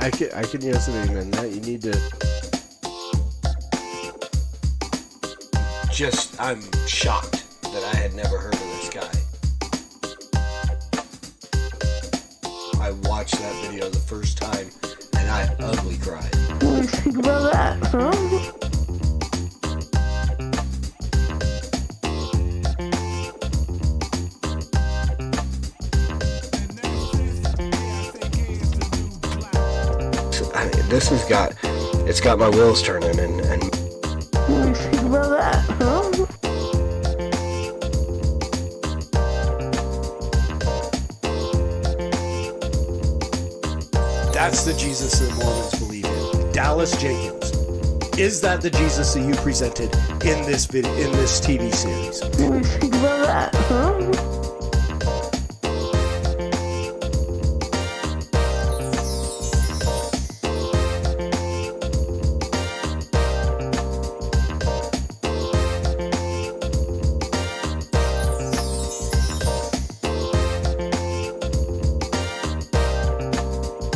I can yes and amen that. You need to. I'm shocked that I had never heard of this guy. I watched that video the first time and I ugly cried. What do you think about that, huh? It's got my wheels turning and What do you think about that, huh? That's the Jesus that Mormons believe in. Dallas Jenkins. Is that the Jesus that you presented in this TV series? What do you think about that, huh?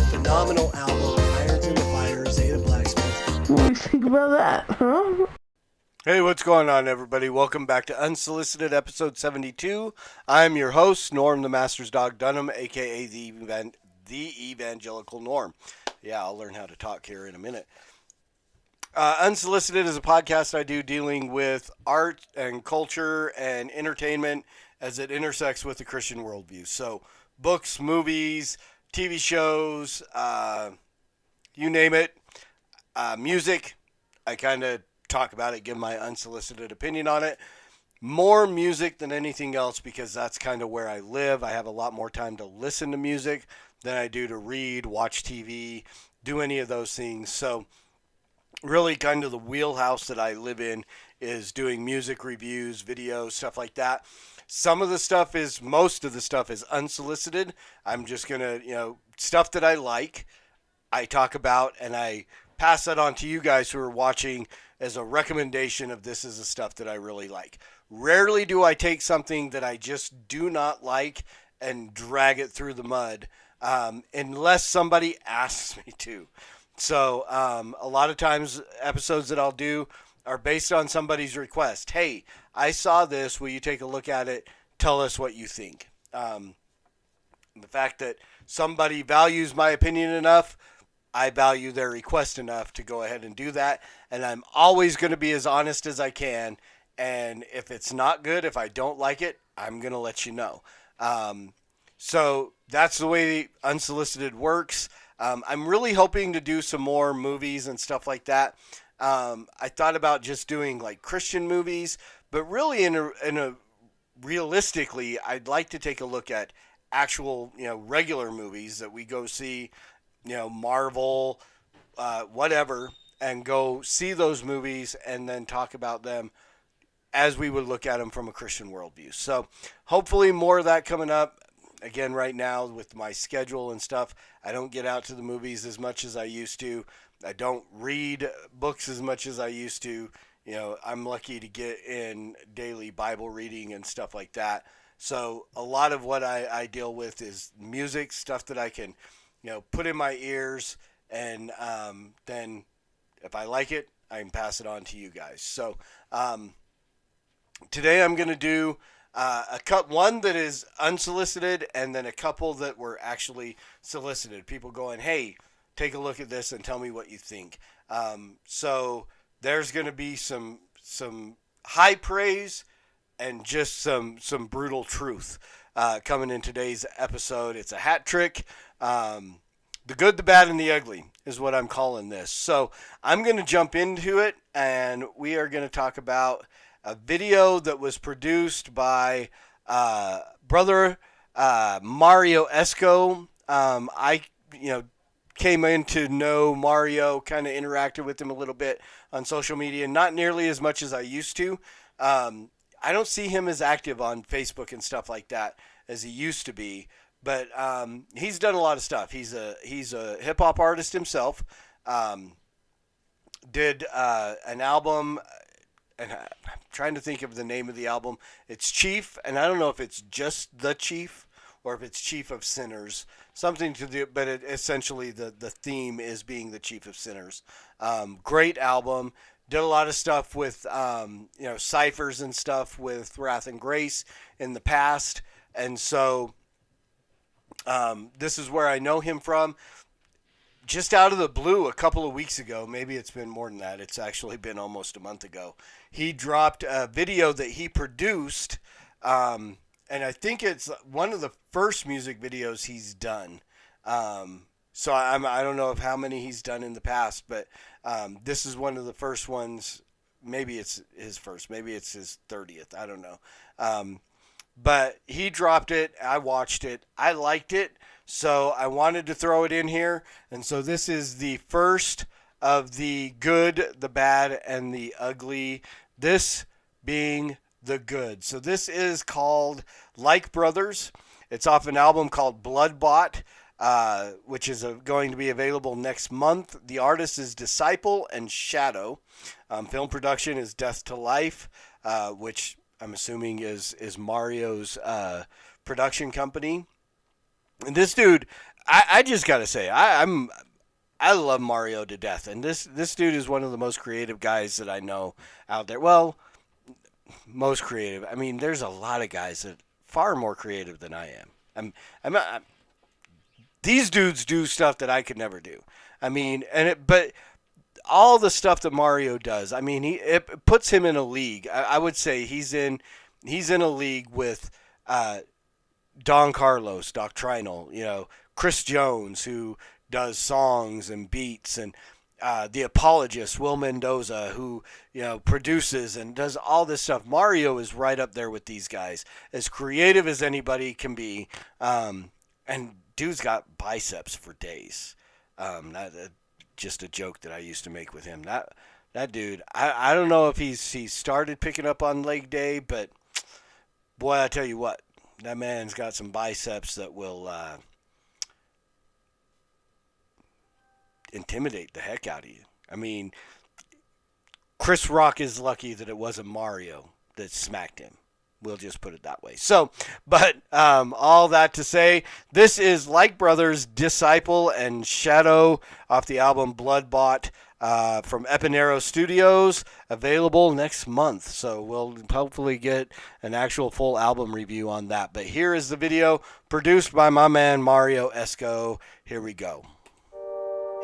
Phenomenal album, Irons in the Fire, Zeta Blacksmith. What do you think about that, huh? Hey, what's going on, everybody? Welcome back to Unsolicited, episode 72. I'm your host, Norm the Master's Dog Dunham, a.k.a. the Evangelical Norm. Yeah, I'll learn how to talk here in a minute. Unsolicited is a podcast I do dealing with art and culture and entertainment as it intersects with the Christian worldview. So, books, movies, TV shows, you name it, music, I kind of talk about it, give my unsolicited opinion on it. More music than anything else because that's kind of where I live. I have a lot more time to listen to music than I do to read, watch TV, do any of those things. So really kind of the wheelhouse that I live in is doing music reviews, videos, stuff like that. Most of the stuff is unsolicited. I'm just going to, stuff that I like, I talk about, and I pass that on to you guys who are watching as a recommendation of this is the stuff that I really like. Rarely do I take something that I just do not like and drag it through the mud, unless somebody asks me to. So a lot of times episodes that I'll do are based on somebody's request. Hey, I saw this. Will you take a look at it? Tell us what you think. The fact that somebody values my opinion enough, I value their request enough to go ahead and do that. And I'm always going to be as honest as I can. And if it's not good, if I don't like it, I'm going to let you know. So that's the way Unsolicited works. I'm really hoping to do some more movies and stuff like that. I thought about just doing like Christian movies, but really realistically, I'd like to take a look at actual, regular movies that we go see, Marvel, whatever, and go see those movies and then talk about them as we would look at them from a Christian worldview. So hopefully more of that coming up. Again, right now with my schedule and stuff, I don't get out to the movies as much as I used to. I don't read books as much as I used to. I'm lucky to get in daily Bible reading and stuff like that. So a lot of what I deal with is music, stuff that I can, put in my ears, and then if I like it, I can pass it on to you guys. So today I'm going to do one that is unsolicited, and then a couple that were actually solicited. People going, hey, take a look at this and tell me what you think. So there's going to be some high praise and just some brutal truth coming in today's episode. It's a hat trick. The good, the bad, and the ugly is what I'm calling this. So I'm going to jump into it, and we are going to talk about a video that was produced by brother Mario Esco. I came in to know Mario, kind of interacted with him a little bit on social media, not nearly as much as I used to. I don't see him as active on Facebook and stuff like that as he used to be, but he's done a lot of stuff. He's a hip hop artist himself. Did an album, and I'm trying to think of the name of the album. It's Chief, and I don't know if it's just The Chief or if it's Chief of Sinners, something to do, but essentially the theme is being the chief of sinners. Great album. Did a lot of stuff with ciphers and stuff with Wrath and Grace in the past, and so this is where I know him from. Just out of the blue, a couple of weeks ago, maybe it's been more than that. It's actually been almost a month ago. He dropped a video that he produced, and I think it's one of the first music videos he's done. So I don't know of how many he's done in the past, but this is one of the first ones. Maybe it's his first. Maybe it's his 30th. I don't know. But he dropped it. I watched it. I liked it. So I wanted to throw it in here. And so this is the first of the good, the bad, and the ugly. This being the good. So this is called Like Brothers. It's off an album called Bloodbought, which is going to be available next month. The artist is Disciple and Shadow. Film production is Death to Life, which I'm assuming is Mario's production company. And this dude, I just gotta say, I love Mario to death, and this dude is one of the most creative guys that I know out there. Well, most creative. I mean, there's a lot of guys that are far more creative than I am. These dudes do stuff that I could never do. I mean, but all the stuff that Mario does, I mean, it puts him in a league. I would say he's in a league with Don Carlos, Doctrinal, Chris Jones, who does songs and beats, and the Apologist, Will Mendoza, who produces and does all this stuff. Mario is right up there with these guys, as creative as anybody can be, and dude's got biceps for days. Just a joke that I used to make with him. That dude, I don't know if he's started picking up on leg day, but boy, I tell you what, that man's got some biceps that will intimidate the heck out of you. I mean, Chris Rock is lucky that it wasn't Mario that smacked him. We'll just put it that way. So, but all that to say, this is Like Brothers, Disciple and Shadow off the album Bloodbought from Epinero Studios, available next month. So we'll hopefully get an actual full album review on that. But here is the video produced by my man Mario Esco. Here we go.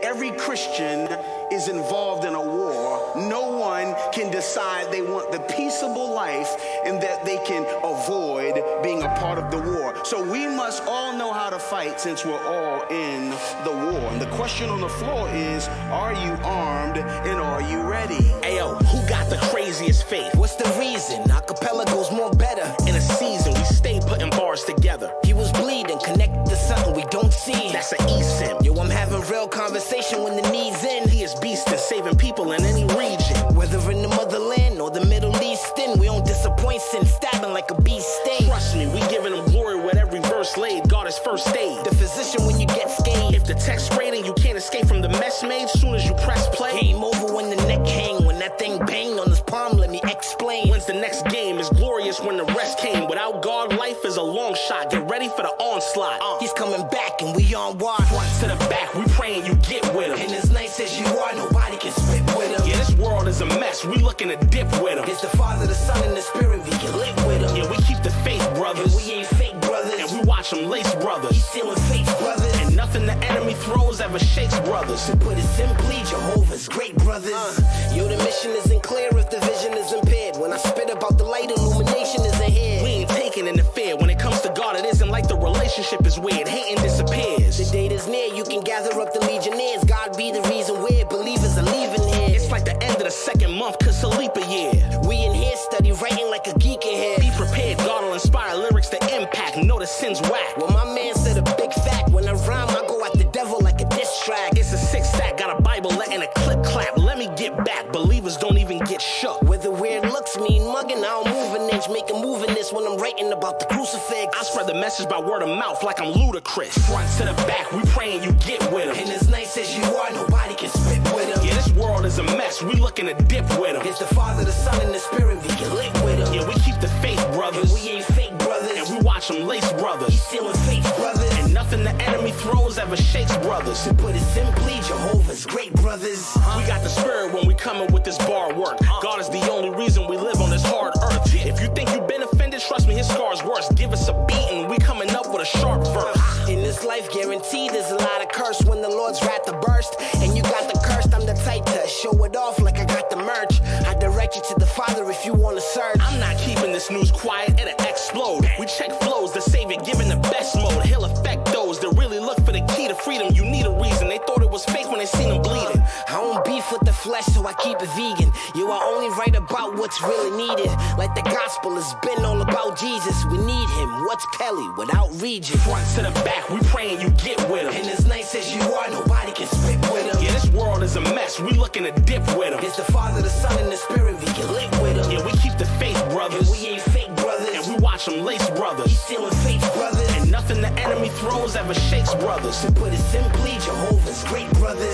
Every Christian is involved in a war. No one can decide they want the peaceable life and that they can avoid being a part of the war. So we must all know how to fight since we're all in the war. And the question on the floor is, are you armed and are you ready? Ayo, who got the craziest faith? What's the reason? Acapella goes more better. In a season, we stay putting bars together. He was bleeding, connected to something we don't see. That's an eSIM. Yo, I'm having real conversation when the need's in. He is beastin', saving people in any region. Whether in the motherland or the Middle Eastern, we don't disappoint sin, stabbing like a bee sting. Trust me, we giving him glory with every verse laid. God is first aid. The physician when you get scathed. If the text rating, you can't escape from the mess made. Soon as you press play, game over when the neck hang. When that thing banged on his palm, let me explain. When's the next game? Is glorious when the rest came. Without God, life is a long shot. Get ready for the onslaught. He's coming back and we on watch. Front to the back, we praying you get with him. And as nice as you are, nobody can spit with him. Yeah, this world is a mess. We looking to dip with him. It's the Father, the Son, and the Spirit. We can live with him. Yeah, we keep the faith, brothers. And we ain't fake brothers. And we watch them lace brothers. He's sealing faith, brothers. And nothing the enemy throws ever shakes brothers. To put it simply, Jehovah's great brothers. Yo, the mission isn't clear if the vision is impaired. When I spit about the light, illumination is ahead. We ain't taking in the fear. When it comes to God, it isn't like the relationship is weird. Hating disappears. The date is near, you can gather up the legionnaires. God be the reason where believers are leaving here. It's like the end of the second month, cause Salipa year. We in here study writing like a geek in here. Be prepared, God will inspire lyrics to impact. Know the sin's whack. Well, my man said a big fact. When I rhyme, I go at the devil like a diss track. It's a 6-stack, got a Bible letting a clip clap. Let me get back, believers don't even get shook. Whether weird looks mean mugging, I don't move an inch. Make a move in this when I'm writing about the crucifix. I spread the message by word of mouth like I'm ludicrous. Front to the back, we praying you get with him. And as nice as you are, nobody can spit with him. Yeah, this world is a mess, we looking to dip with him. It's the Father, the Son, and the Spirit. We can live with him. Yeah, we keep the faith, brothers. And we ain't fake brothers. And we watch them lace brothers. He's sealing faith, brothers. And nothing the enemy throws ever shakes brothers. To put it simply, Jehovah's great brothers. We got the spirit when we coming with this bar work. God is the only reason we live on this hard earth. If you think you've been offended, trust me, his scar's worse. Give us a beat and we coming up with a sharp verse. In this life, guaranteed, there's a lot of curse when the Lord's wrath to burst. And you got the cursed, I'm the type to show it off like I got the merch. I direct you to the Father if you want to search. I'm not keeping this news quiet, it'll explode. We check flows, the Savior giving the best mode. He'll affect those that really look for the key to freedom. You need a reason, they thought it was fake when they seen him bleeding. I don't beef with the flesh, so I keep it vegan. You are only right about what's really needed. Like the gospel has been all about Jesus. We need him. What's Kelly without region? Front to the back, we praying you get with him. And as nice as you are, nobody can spit with him. Yeah, this world is a mess, we looking to dip with him. It's the Father, the Son, and the Spirit, we get lit with him. Yeah, we keep the faith, brothers. And we ain't fake brothers. And we watch them lace brothers. He's stealing faith, brothers. And nothing the enemy throws ever shakes brothers. To put it simply, Jehovah's great brothers.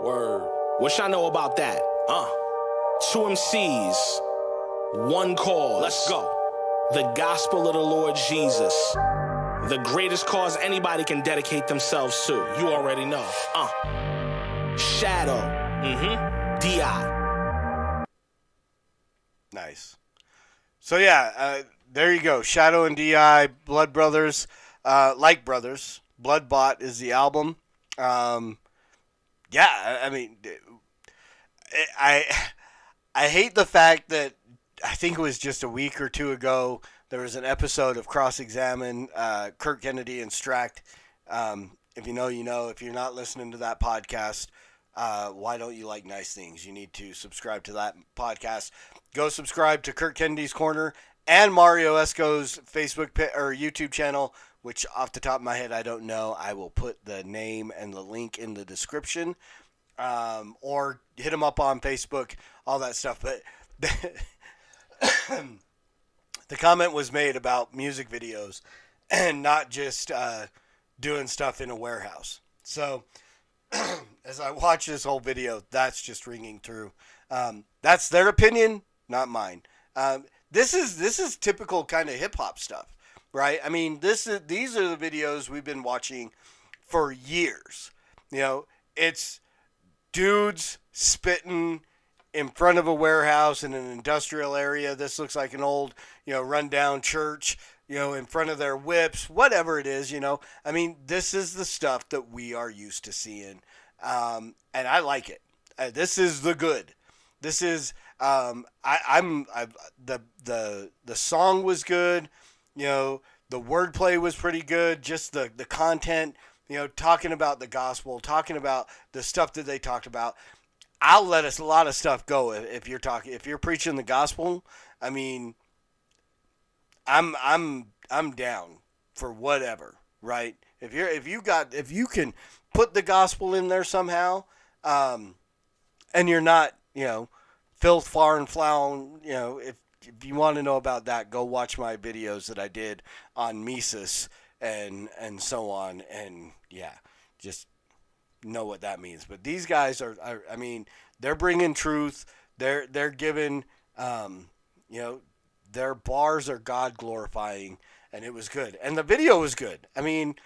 Word. What y'all know about that? Two MCs, one cause. Let's go. The gospel of the Lord Jesus. The greatest cause anybody can dedicate themselves to. You already know. Shadow. D.I. Nice. So yeah, there you go. Shadow and D.I. Blood Brothers, like brothers. Blood Bought is the album. Yeah, I mean, I hate the fact that I think it was just a week or two ago there was an episode of Cross Examine, Kirk Kennedy and Stracht. If you know, you know. If you're not listening to that podcast, why don't you like nice things? You need to subscribe to that podcast. Go subscribe to Kirk Kennedy's Corner and Mario Esco's Facebook or YouTube channel, which off the top of my head I don't know. I will put the name and the link in the description, or hit them up on Facebook, all that stuff. But the comment was made about music videos and not just doing stuff in a warehouse. So as I watch this whole video, that's just ringing through. That's their opinion, not mine. This is typical kind of hip hop stuff, right? I mean, these are the videos we've been watching for years. You know, it's dudes spitting in front of a warehouse in an industrial area. This looks like an old, rundown church, in front of their whips, whatever it is, I mean, this is the stuff that we are used to seeing. And I like it. This is the good. This is, the song was good. The wordplay was pretty good. Just the content, talking about the gospel, talking about the stuff that they talked about. I'll let a lot of stuff go if you're preaching the gospel. I mean, I'm down for whatever, right? If you can put the gospel in there somehow, and you're not, filth, far and flown, if you want to know about that, go watch my videos that I did on Mises and so on, and yeah, just know what that means. But these guys are I mean, they're bringing truth. They're giving, their bars are God glorifying, and it was good. And the video was good. I mean,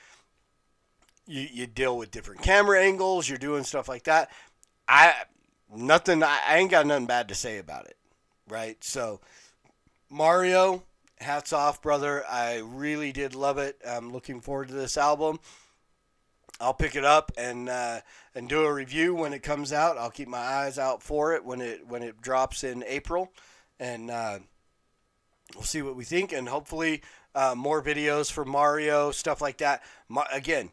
you deal with different camera angles. You're doing stuff like that. I ain't got nothing bad to say about it, right? So, Mario, hats off, brother. I really did love it. I'm looking forward to this album. I'll pick it up and do a review when it comes out. I'll keep my eyes out for it when it drops in April, and we'll see what we think. And hopefully more videos for Mario, stuff like that. Again,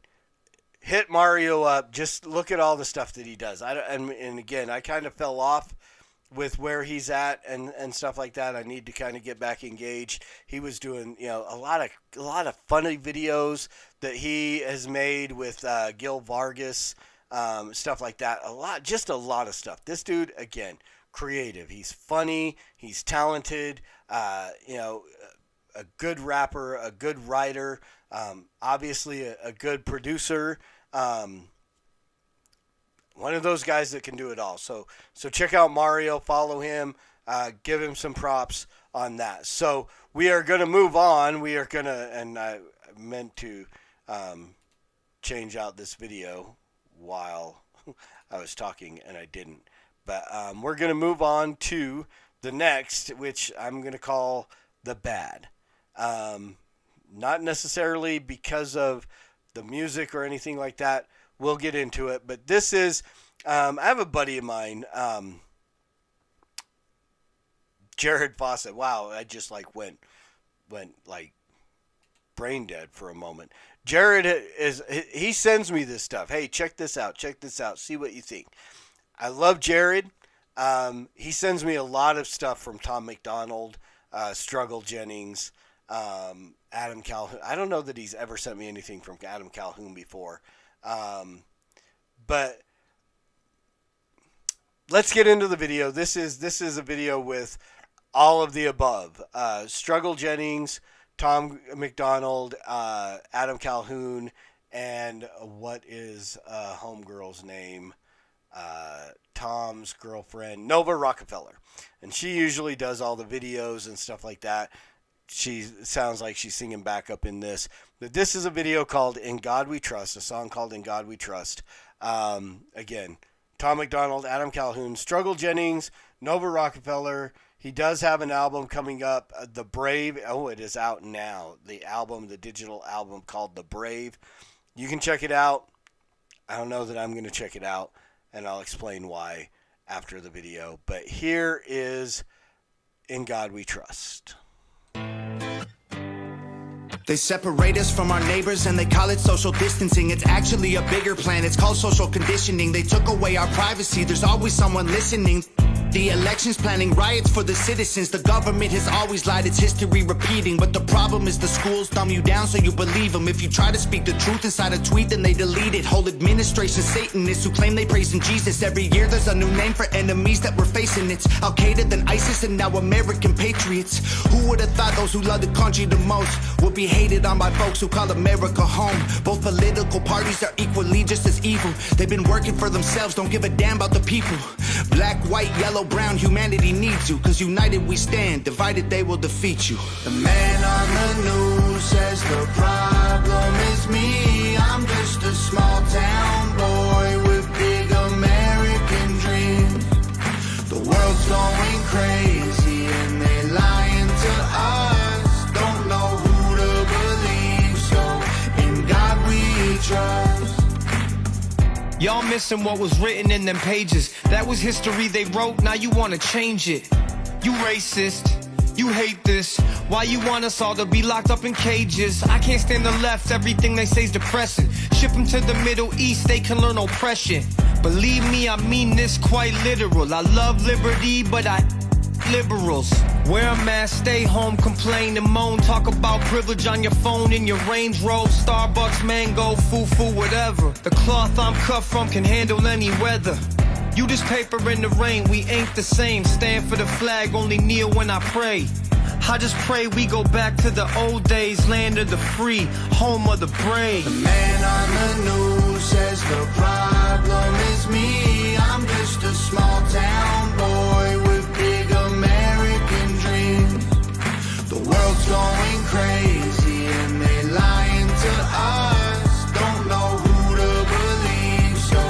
hit Mario up. Just look at all the stuff that he does. And again, I kind of fell off with where he's at and stuff like that. I need to kind of get back engaged. He was doing, a lot of funny videos that he has made with Gil Vargas, stuff like that. A lot of stuff. This dude, again, creative. He's funny. He's talented. A good rapper, a good writer. Obviously a good producer. One of those guys that can do it all. So check out Mario, follow him, give him some props on that. So we are going to move on. We are going to, and I meant to change out this video while I was talking, and I didn't. But we're going to move on to the next, which I'm going to call the bad. Not necessarily because of the music or anything like that. We'll get into it. But this is, I have a buddy of mine, Jared Fawcett. Wow, I just like went like brain dead for a moment. Jared he sends me this stuff. Hey, check this out. See what you think. I love Jared. He sends me a lot of stuff from Tom McDonald, Struggle Jennings, Adam Calhoun. I don't know that he's ever sent me anything from Adam Calhoun before. But let's get into the video. This is a video with all of the above. Struggle Jennings, Tom McDonald, Adam Calhoun, and what is homegirl's name? Tom's girlfriend, Nova Rockefeller. And she usually does all the videos and stuff like that. She sounds like she's singing backup in this. But this is a video called In God We Trust, a song called In God We Trust. Again, Tom McDonald, Adam Calhoun, Struggle Jennings, Nova Rockefeller. He does have an album coming up, The Brave. Oh, it is out now. The digital album called The Brave. You can check it out. I don't know that I'm going to check it out, and I'll explain why after the video. But here is In God We Trust. They separate us from our neighbors and they call it social distancing. It's actually a bigger plan. It's called social conditioning. They took away our privacy. There's always someone listening. The elections planning riots for the citizens. The government has always lied, it's history repeating. But the problem is the schools dumb you down so you believe them. If you try to speak the truth inside a tweet, then they delete it. Whole administration Satanists who claim they praise in Jesus. Every year there's a new name for enemies that we're facing. It's Al-Qaeda, then ISIS, and now American patriots. Who would have thought those who love the country the most would be hated on by folks who call America home? Both political parties are equally just as evil. They've been working for themselves, don't give a damn about the people. Black, white, yellow, brown, humanity needs you. Cause united we stand, divided they will defeat you. The man on the news says the problem is me. I'm just a small town boy with big American dreams. The world's going crazy and they lying to us. Don't know who to believe, so in God we trust. Y'all missing what was written in them pages. That was history they wrote, now you wanna change it. You racist, you hate this. Why you want us all to be locked up in cages? I can't stand the left, everything they say's depressing. Ship them to the Middle East, they can learn oppression. Believe me, I mean this quite literal. I love liberty, but I liberals. Wear a mask, stay home, complain and moan. Talk about privilege on your phone in your Range Rover, Starbucks, mango, foo-foo, whatever. The cloth I'm cut from can handle any weather. You just paper in the rain, we ain't the same. Stand for the flag, only kneel when I pray. I just pray we go back to the old days, land of the free, home of the brave. The man on the news says the problem is me. I'm just a small town boy with big American dreams. The world's going crazy and they lying to us. Don't know who to believe, so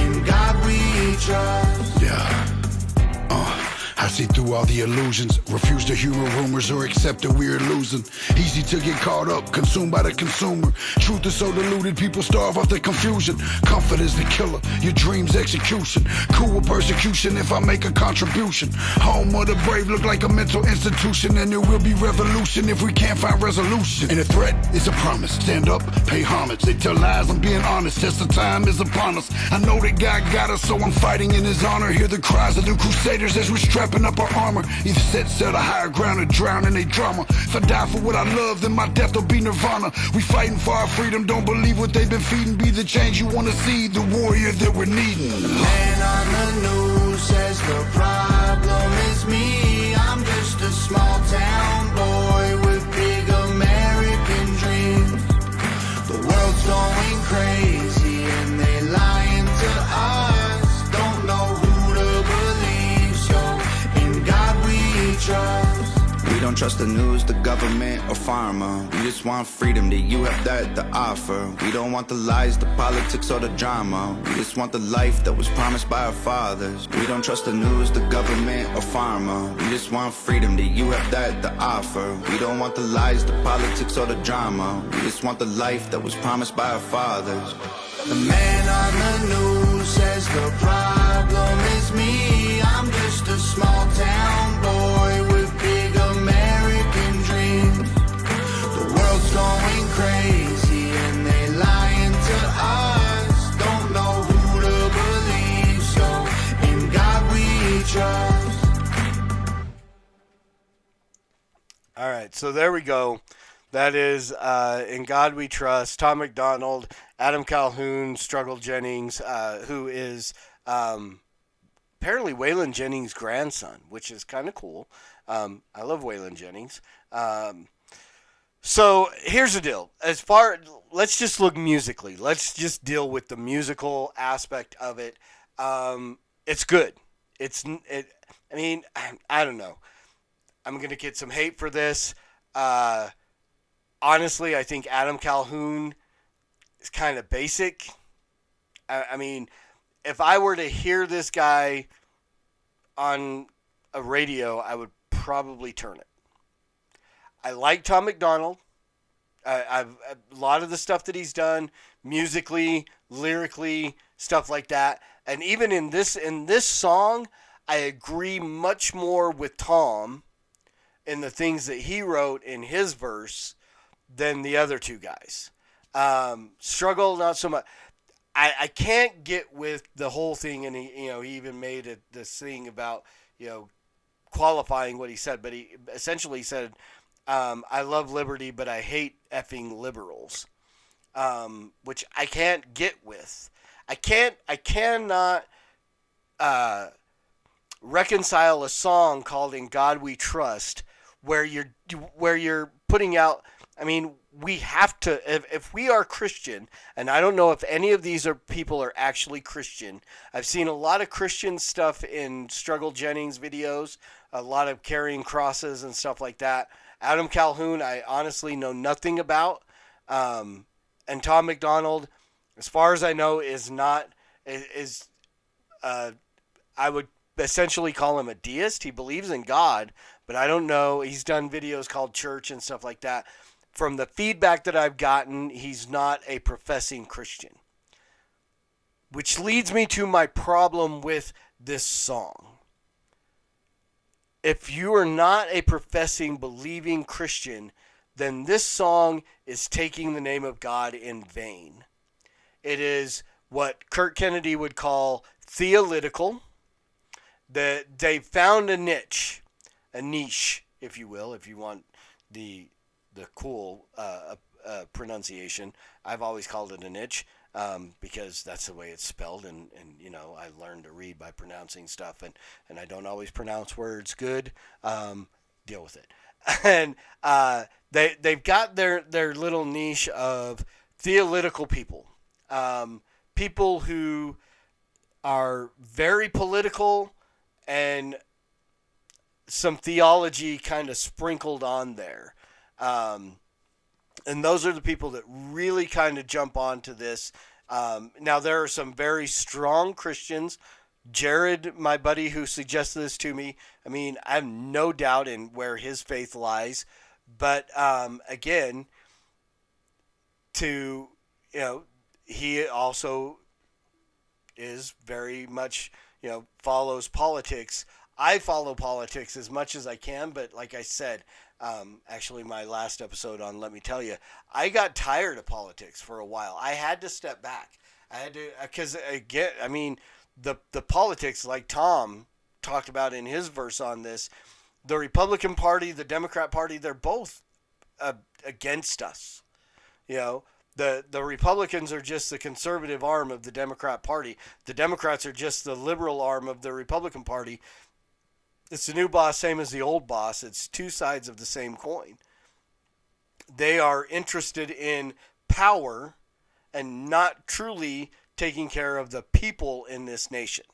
in God we trust. Yeah. I see through all the illusions, refuse to hear rumors or accept that we're losing. Easy to get caught up, consumed by the consumer. Truth is so diluted, people starve off the confusion. Comfort is the killer, your dreams execution. Cool with persecution if I make a contribution. Home of the brave look like a mental institution, and there will be revolution if we can't find resolution. And a threat is a promise, stand up, pay homage. They tell lies, I'm being honest, test of time is upon us. I know that God got us, so I'm fighting in his honor. Hear the cries of the crusaders as we're strapping up our armor. Either set sail to higher ground or drown in a drama. If I die for what I love, then my death will be nirvana. We fighting for our freedom, don't believe what they've been feeding. Be the change you want to see, the warrior that we're needing. The man on the news says the problem is me. I'm just a small town boy with big American dreams. The world's going crazy and they lying to us. Don't know who to believe, so in God we trust. We don't trust the news, the government, or pharma. We just want freedom, that you have that to offer. We don't want the lies, the politics, or the drama. We just want the life that was promised by our fathers. We don't trust the news, the government, or pharma. We just want freedom, that you have that to offer. We don't want the lies, the politics, or the drama. We just want the life that was promised by our fathers. The man on the news says the problem is me. I'm just a small town boy with big American dreams. The world's going crazy and they lying to us. Don't know who to believe, so in God we trust. All right, so there we go. That is In God We Trust, Tom McDonald, Adam Calhoun, Struggle Jennings, who is apparently Waylon Jennings' grandson, which is kind of cool. I love Waylon Jennings. So here's the deal. Let's just look musically. Let's just deal with the musical aspect of it. It's good. I don't know. I'm going to get some hate for this. Honestly, I think Adam Calhoun is kind of basic. I mean, if I were to hear this guy on a radio, I would probably turn it. I like Tom McDonald. A lot of the stuff that he's done, musically, lyrically, stuff like that. And even in this song, I agree much more with Tom in the things that he wrote in his verse than the other two guys. Struggle, not so much. I can't get with the whole thing, and he even made this thing about qualifying what he said, but he essentially said, I love liberty, but I hate effing liberals, which I can't get with. I cannot reconcile a song called "In God We Trust" where you're putting out. I mean, we have to, if we are Christian, and I don't know if any of these people are actually Christian. I've seen a lot of Christian stuff in Struggle Jennings videos, a lot of carrying crosses and stuff like that. Adam Calhoun, I honestly know nothing about. And Tom McDonald, as far as I know, I would essentially call him a deist. He believes in God, but I don't know. He's done videos called Church and stuff like that. From the feedback that I've gotten, he's not a professing Christian. Which leads me to my problem with this song. If you are not a professing, believing Christian, then this song is taking the name of God in vain. It is what Kurt Kennedy would call theolitical. That they found a niche, if you will, if you want the cool pronunciation. I've always called it a niche because that's the way it's spelled, and I learned to read by pronouncing stuff, and I don't always pronounce words good. Deal with it. And they've got their little niche of theolitical people, people who are very political and some theology kind of sprinkled on there. And those are the people that really kind of jump onto this. Now, there are some very strong Christians. Jared, my buddy who suggested this to me, I mean, I have no doubt in where his faith lies. But, again, he also is very much, follows politics. I follow politics as much as I can, but like I said, actually my last episode on Let Me Tell You, I got tired of politics for a while. I had to step back. I had to, because again, I mean, the politics, like Tom talked about in his verse on this, the Republican Party, the Democrat Party, they're both against us. The Republicans are just the conservative arm of the Democrat Party. The Democrats are just the liberal arm of the Republican Party. It's the new boss, same as the old boss. It's two sides of the same coin. They are interested in power and not truly taking care of the people in this nation.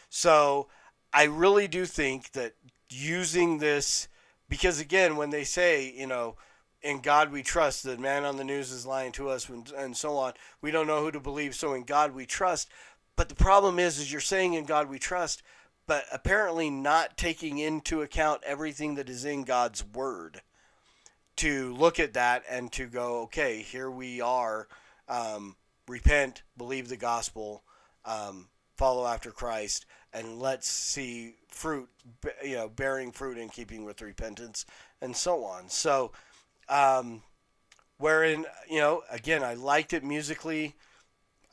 So I really do think that using this Because again, when they say, in God we trust, the man on the news is lying to us, and so on, we don't know who to believe, so in God we trust. But the problem is you're saying in God we trust, but apparently not taking into account everything that is in God's word. To look at that and to go, okay, here we are, repent, believe the gospel, follow after Christ, and let's see fruit, bearing fruit in keeping with repentance, and so on. So, wherein, again, I liked it musically,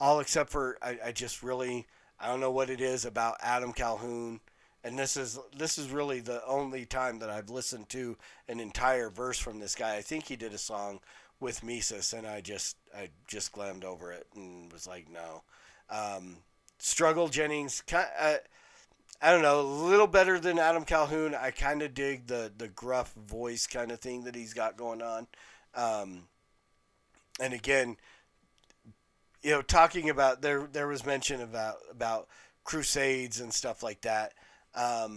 all except for I just really, I don't know what it is about Adam Calhoun. And this is really the only time that I've listened to an entire verse from this guy. I think he did a song with Mises, and I just glammed over it and was like, no. Struggle Jennings, I don't know, a little better than Adam Calhoun. I kind of dig the gruff voice kind of thing that he's got going on. And again, talking about, there was mention about crusades and stuff like that. I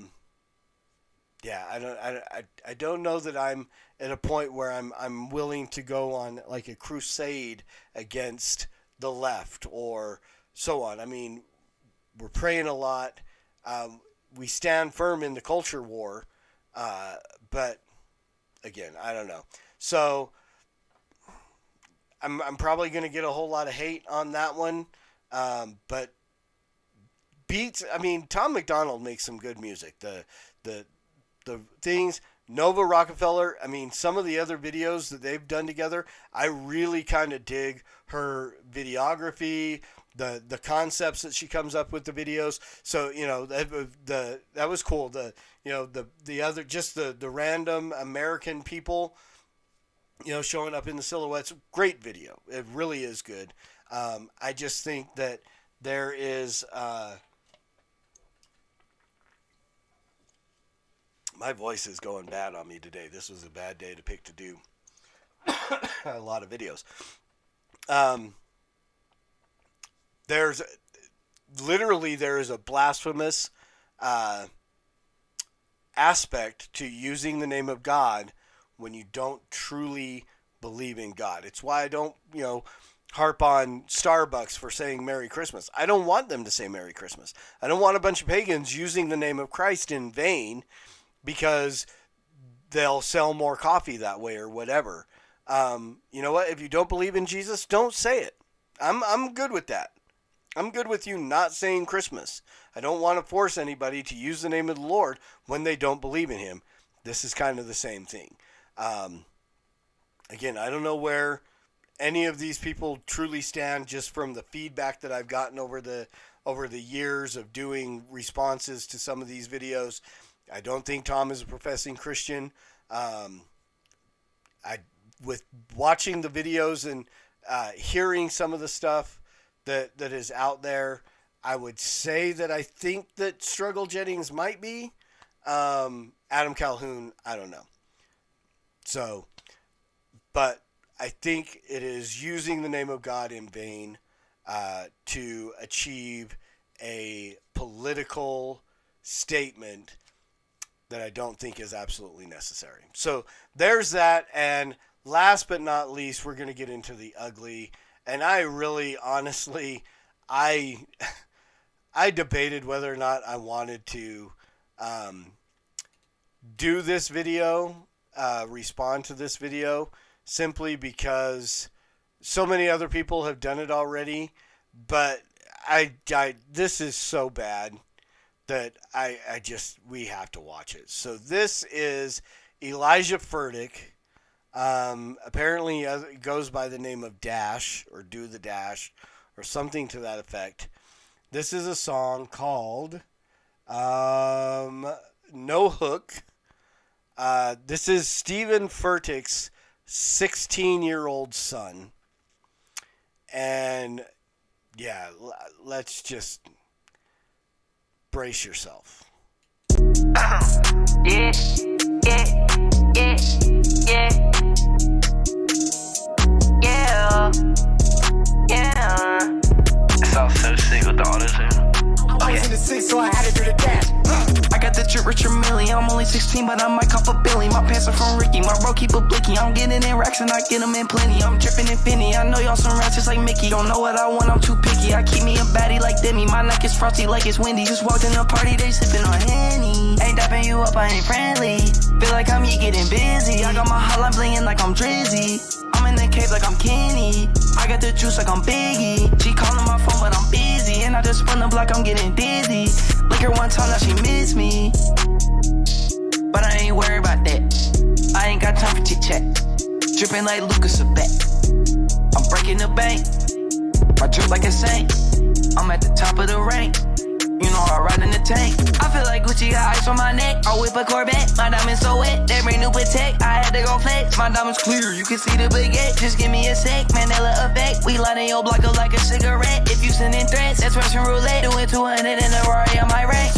don't know that I'm at a point where I'm willing to go on like a crusade against the left or so on. I mean, we're praying a lot. We stand firm in the culture war. But again, I don't know. So I'm probably going to get a whole lot of hate on that one. But beats, I mean, Tom McDonald makes some good music. The things, Nova Rockefeller, I mean, some of the other videos that they've done together, I really kind of dig her videography, the concepts that she comes up with the videos. So, that was cool. The other, just the random American people, showing up in the silhouettes, great video. It really is good. I just think that there is, my voice is going bad on me today. This was a bad day to pick to do a lot of videos. There is a blasphemous aspect to using the name of God when you don't truly believe in God. It's why I don't, harp on Starbucks for saying Merry Christmas. I don't want them to say Merry Christmas. I don't want a bunch of pagans using the name of Christ in vain because they'll sell more coffee that way or whatever. You know what? If you don't believe in Jesus, don't say it. I'm good with that. I'm good with you not saying Christmas. I don't want to force anybody to use the name of the Lord when they don't believe in him. This is kind of the same thing. Again, I don't know where any of these people truly stand just from the feedback that I've gotten over the years of doing responses to some of these videos. I don't think Tom is a professing Christian. With watching the videos and hearing some of the stuff that is out there, I would say that I think that Struggle Jennings might be. Adam Calhoun, I don't know. So, but I think it is using the name of God in vain to achieve a political statement that I don't think is absolutely necessary. So there's that. And last but not least, we're going to get into the ugly. And I really, honestly, I debated whether or not I wanted to do this video, respond to this video, simply because so many other people have done it already. But this is so bad that we have to watch it. So this is Elijah Furtick. Apparently he goes by the name of Dash, or Do the Dash, or something to that effect. This is a song called No Hook. This is Stephen Furtick's 16-year-old son. And yeah, let's just brace yourself. Yeah. It sounds so sick with the auto-tune. I was in the six, so I had to do the dash. I got the Richard Millie. I'm only 16, but I might cop a Billy. My pants are from Ricky, my bro keep a blicky. I'm getting in racks and I get them in plenty. I'm dripping in Finny, I know y'all some rats just like Mickey. Don't know what I want, I'm too picky. I keep me a baddie like Demi. My neck is frosty like it's windy. Just walked in the party, they sipping on Henny. Ain't dapping you up, I ain't friendly. Feel like I'm getting busy. I got my hotline blingin' like I'm Drizzy. I'm in the cave like I'm Kenny. I got the juice like I'm Biggie. She calling my phone, but I'm busy. And I just spun the block, I'm getting dizzy. Lick her one time, now she miss me. But I ain't worried about that. I ain't got time for chit-chat. Dripping like Lucas a bet. I'm breaking the bank. I drip like a saint. I'm at the top of the rank. You know I ride in the tank. I feel like Gucci got ice on my neck. I whip a Corvette, my diamonds so wet. They bring new Patek, I had to go flex. My diamonds clear, you can see the baguette. Just give me a sec, Mandela effect. We lighting your block up like a cigarette. If you sending threats, that's Russian roulette. Doing 200 in a Rari on my rank.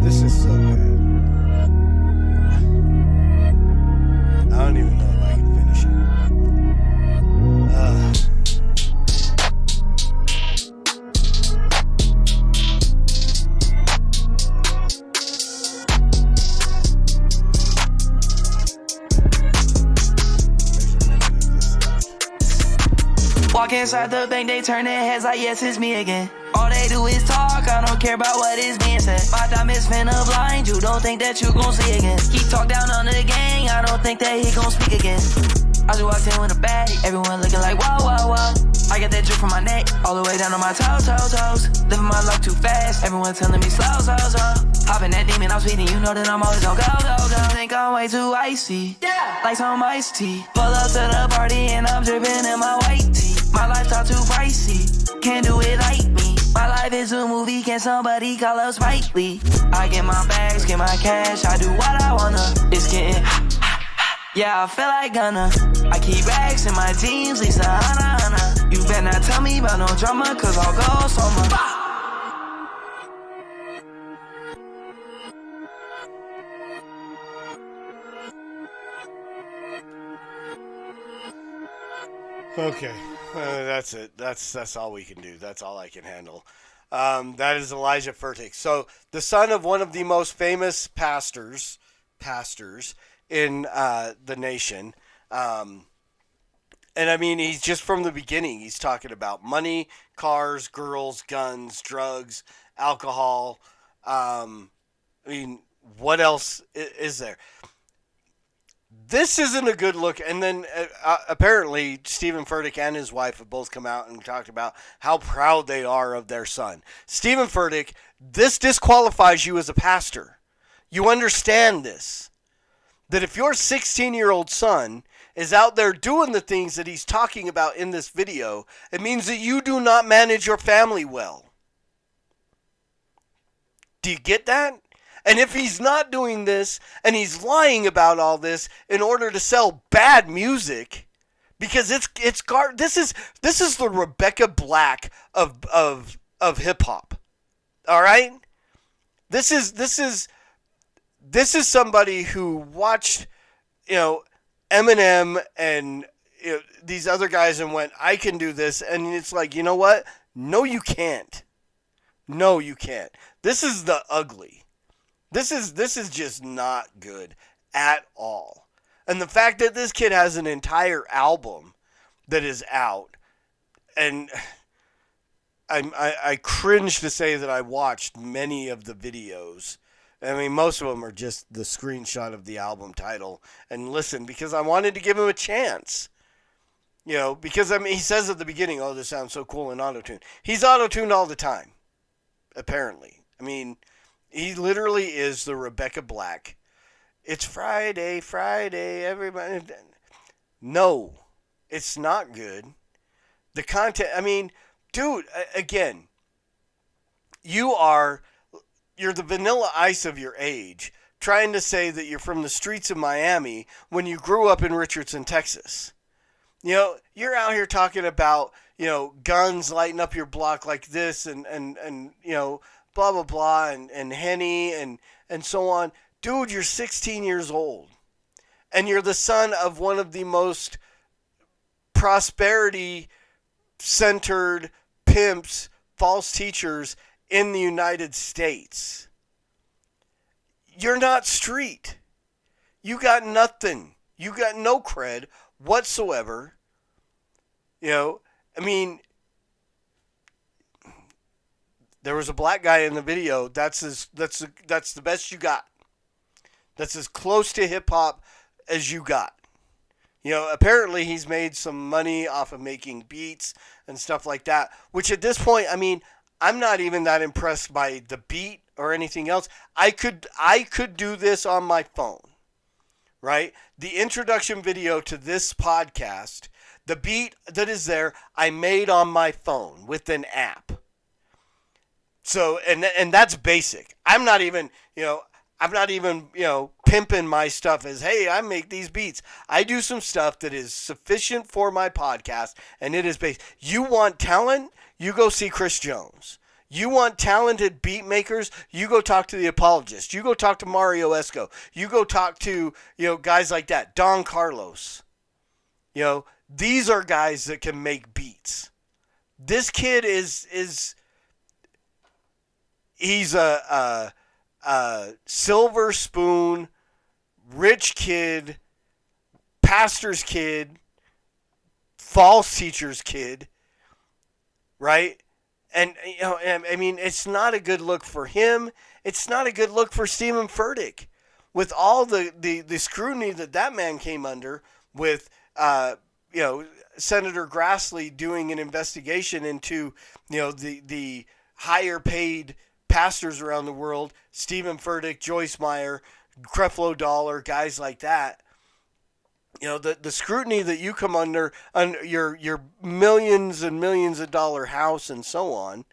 This is so bad. I don't even know if I can finish it. Walk inside the bank, they turn their heads like, yes, it's me again. All they do is talk, I don't care about what is being said. My diamonds finna blind you, don't think that you gon' see again. Keep talk down on the gang, I don't think that he gon' speak again. I just walked in with a bag, everyone looking like wow, wow, wow. I got that drip from my neck, all the way down to my toes. Living my life too fast, everyone telling me slow. Hopping that demon, I'm speeding, you know that I'm always on go. Think I'm way too icy, yeah, like some iced tea. Pull up to the party and I'm dripping in my white tee. My lifestyle too pricey, can't do it like me. My life is a movie, can somebody call up Spike Lee? I get my bags, get my cash, I do what I wanna. It's getting yeah, I feel like gonna. I keep racks in my jeans, Lisa, Hana. You better not tell me about no drama, cause I'll go somewhere. Okay, that's it. That's all we can do. That's all I can handle. That is Elijah Furtick. So the son of one of the most famous pastors in the nation. And I mean, he's just from the beginning. He's talking about money, cars, girls, guns, drugs, alcohol. I mean, what else is there? This isn't a good look. And then apparently Stephen Furtick and his wife have both come out and talked about how proud they are of their son. Stephen Furtick, this disqualifies you as a pastor. You understand this. That if your 16-year-old son is out there doing the things that he's talking about in this video, it means that you do not manage your family well. Do you get that? And if he's not doing this and he's lying about all this in order to sell bad music, because this is the Rebecca Black of hip hop. All right? This is somebody who watched, Eminem and these other guys and went, I can do this. And it's like, you know what? No, you can't. No, you can't. This is the ugly. This is just not good at all. And the fact that this kid has an entire album that is out, and I cringe to say that I watched many of the videos. I mean, most of them are just the screenshot of the album title and listen, because I wanted to give him a chance. Because he says at the beginning, oh, this sounds so cool in auto-tune. He's auto-tuned all the time, apparently. I mean, he literally is the Rebecca Black. It's Friday, everybody. No, it's not good. The content, I mean, dude, again, you're the Vanilla Ice of your age, trying to say that you're from the streets of Miami when you grew up in Richardson, Texas. You're out here talking about, guns lighting up your block like this and blah, blah, blah, and Henny and so on. Dude, you're 16 years old. And you're the son of one of the most prosperity centered pimps, false teachers in the United States. You're not street. You got nothing. You got no cred whatsoever. You know, I mean, there was a black guy in the video. That's the best you got. That's as close to hip hop as you got. You know, apparently he's made some money off of making beats and stuff like that, which at this point, I mean, I'm not even that impressed by the beat or anything else. I could do this on my phone, right? The introduction video to this podcast, the beat that is there, I made on my phone with an app. So, and that's basic. I'm not even, pimping my stuff as, hey, I make these beats. I do some stuff that is sufficient for my podcast, and it is based. You want talent? You go see Chris Jones. You want talented beat makers? You go talk to The Apologist. You go talk to Mario Esco. You go talk to, guys like that. Don Carlos. These are guys that can make beats. This kid he's a silver spoon, rich kid, pastor's kid, false teacher's kid, right? And, I mean, it's not a good look for him. It's not a good look for Stephen Furtick. With all the scrutiny that man came under with, Senator Grassley doing an investigation into, the higher paid pastors around the world, Stephen Furtick, Joyce Meyer, Creflo Dollar, guys like that. The scrutiny that you come under your millions and millions of dollar house and so on,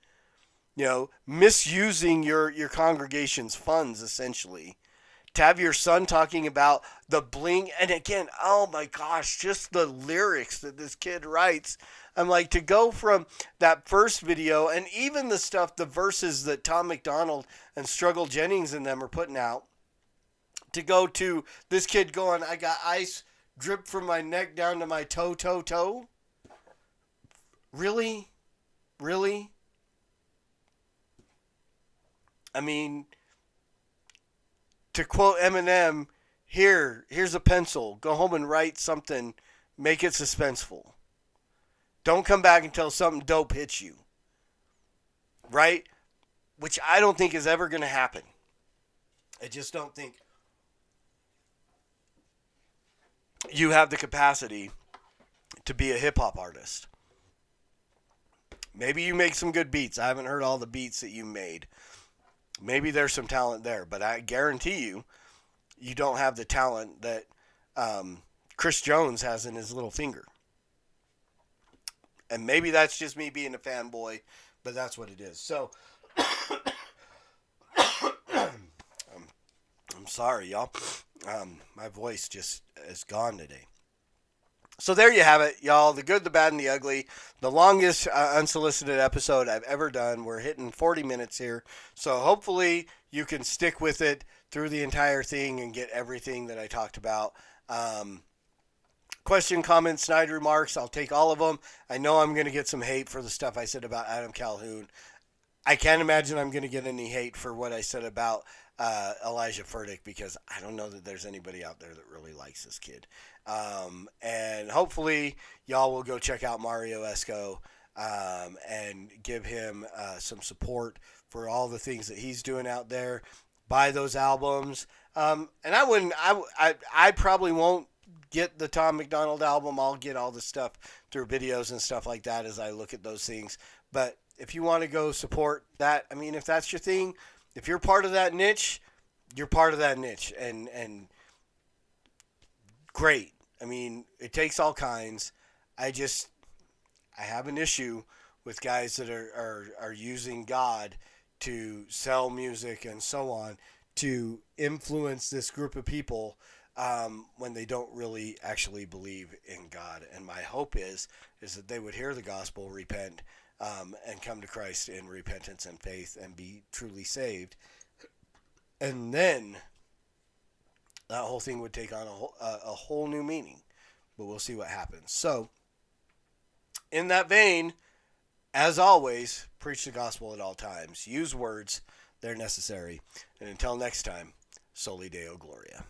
misusing your congregation's funds essentially. To have your son talking about the bling, and again, oh my gosh, just the lyrics that this kid writes. I'm like, to go from that first video and even the verses that Tom McDonald and Struggle Jennings and them are putting out, to go to this kid going, I got ice drip from my neck down to my toe. Really? Really? I mean, to quote Eminem, here's a pencil. Go home and write something. Make it suspenseful. Don't come back until something dope hits you. Right? Which I don't think is ever going to happen. I just don't think you have the capacity to be a hip-hop artist. Maybe you make some good beats. I haven't heard all the beats that you made. Maybe there's some talent there, but I guarantee you don't have the talent that Chris Jones has in his little finger. And maybe that's just me being a fanboy, but that's what it is. So, I'm sorry, y'all. My voice just is gone today. So there you have it, y'all. The good, the bad, and the ugly. The longest unsolicited episode I've ever done. We're hitting 40 minutes here. So hopefully you can stick with it through the entire thing and get everything that I talked about. Question, comments, snide remarks. I'll take all of them. I know I'm going to get some hate for the stuff I said about Adam Calhoun. I can't imagine I'm going to get any hate for what I said about Elijah Furtick, because I don't know that there's anybody out there that really likes this kid. And hopefully y'all will go check out Mario Esco and give him some support for all the things that he's doing out there. Buy those albums. And I probably won't get the Tom McDonald album. I'll get all the stuff through videos and stuff like that as I look at those things. But if you want to go support that, I mean, if that's your thing, if you're part of that niche, you're part of that niche. And great. I mean, it takes all kinds. I have an issue with guys that are using God to sell music and so on to influence this group of people when they don't really actually believe in God. And my hope is that they would hear the gospel, repent, and come to Christ in repentance and faith and be truly saved. And then that whole thing would take on a whole new meaning. But we'll see what happens. So, in that vein, as always, preach the gospel at all times. Use words, they're necessary. And until next time, Soli Deo Gloria.